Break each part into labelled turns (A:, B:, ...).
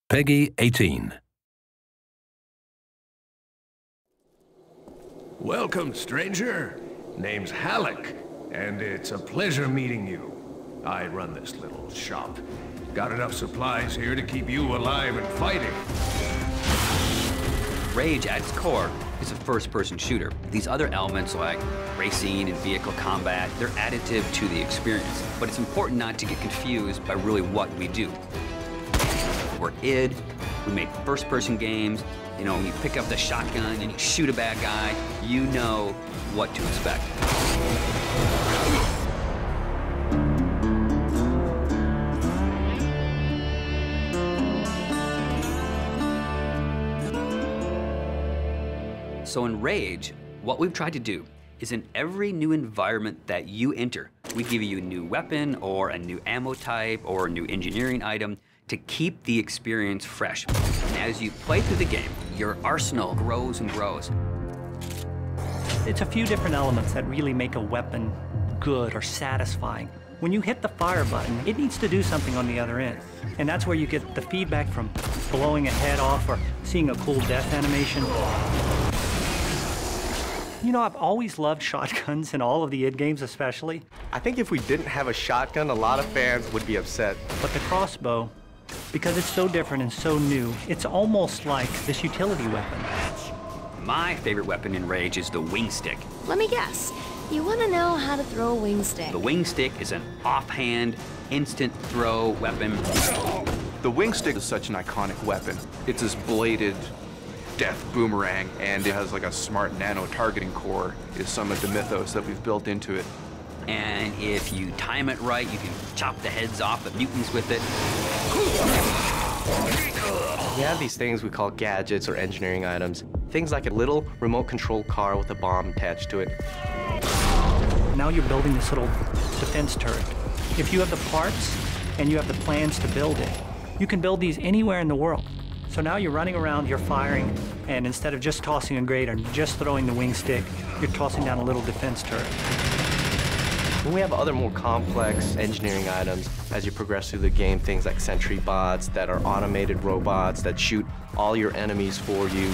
A: Peggy 18.
B: Welcome, stranger. Name's Halleck, and it's a pleasure meeting you. I run this little shop. Got enough supplies here to keep you alive and fighting.
C: Rage, at its core, is a first-person shooter. These other elements like racing and vehicle combat, they're additive to the experience. But it's important not to get confused by really what we do. We're id, we make first-person games. You know, when you pick up the shotgun and you shoot a bad guy, you know what to expect. So in Rage, what we've tried to do is in every new environment that you enter, we give you a new weapon or a new ammo type or a new engineering item to keep the experience fresh. And as you play through the game, your arsenal grows and grows.
D: It's a few different elements that really make a weapon good or satisfying. When you hit the fire button, it needs to do something on the other end. And that's where you get the feedback from blowing a head off or seeing a cool death animation. You know, I've always loved shotguns in all of the id games especially.
E: I think if we didn't have a shotgun, a lot of fans would be upset.
D: But the crossbow, because it's so different and so new, it's almost like this utility weapon.
C: My favorite weapon in Rage is the wing stick.
F: Let me guess. You want to know how to throw a wing stick.
C: The wing stick is an offhand, instant throw weapon.
G: The wing stick is such an iconic weapon. It's this bladed death boomerang, and it has like a smart nano targeting core is some of the mythos that we've built into it.
C: And if you time it right, you can chop the heads off the mutants with it.
E: We have these things we call gadgets or engineering items. Things like a little remote control car with a bomb attached to it.
D: Now you're building this little defense turret. If you have the parts and you have the plans to build it, you can build these anywhere in the world. So now you're running around, you're firing, and instead of just tossing a grate or just throwing the wing stick, you're tossing down a little defense turret.
E: When we have other more complex engineering items as you progress through the game, things like sentry bots that are automated robots that shoot all your enemies for you.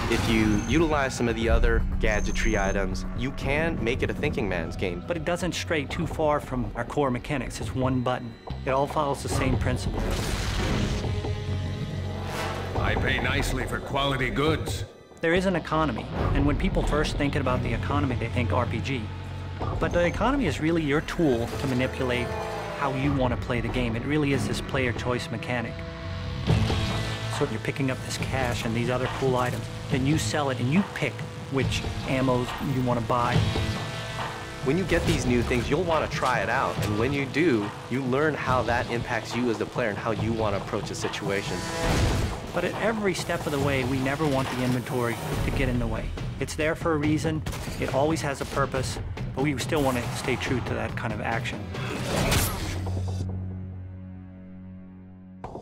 E: If you utilize some of the other gadgetry items, you can make it a thinking man's game.
D: But it doesn't stray too far from our core mechanics. It's one button. It all follows the same principle.
B: I pay nicely for quality goods.
D: There is an economy, and when people first think about the economy, they think RPG. But the economy is really your tool to manipulate how you want to play the game. It really is this player choice mechanic. So you're picking up this cash and these other cool items, then you sell it and you pick which ammos you want to buy.
E: When you get these new things, you'll want to try it out. And when you do, you learn how that impacts you as the player and how you want to approach a situation.
D: But at every step of the way, we never want the inventory to get in the way. It's there for a reason, it always has a purpose, but we still want to stay true to that kind of action.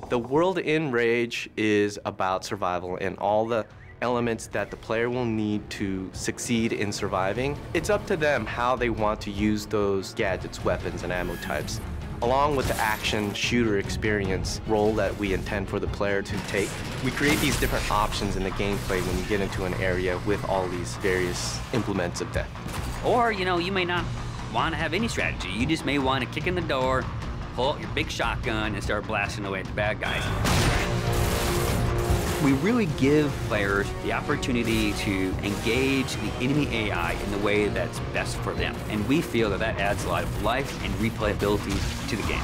E: The world in Rage is about survival and all the elements that the player will need to succeed in surviving. It's up to them how they want to use those gadgets, weapons, and ammo types. Along with the action shooter experience role that we intend for the player to take, we create these different options in the gameplay when you get into an area with all these various implements of death.
C: Or, you know, you may not want to have any strategy. You just may want to kick in the door, pull out your big shotgun, and start blasting away at the bad guys. We really give players the opportunity to engage the enemy AI in the way that's best for them. And we feel that that adds a lot of life and replayability to the game.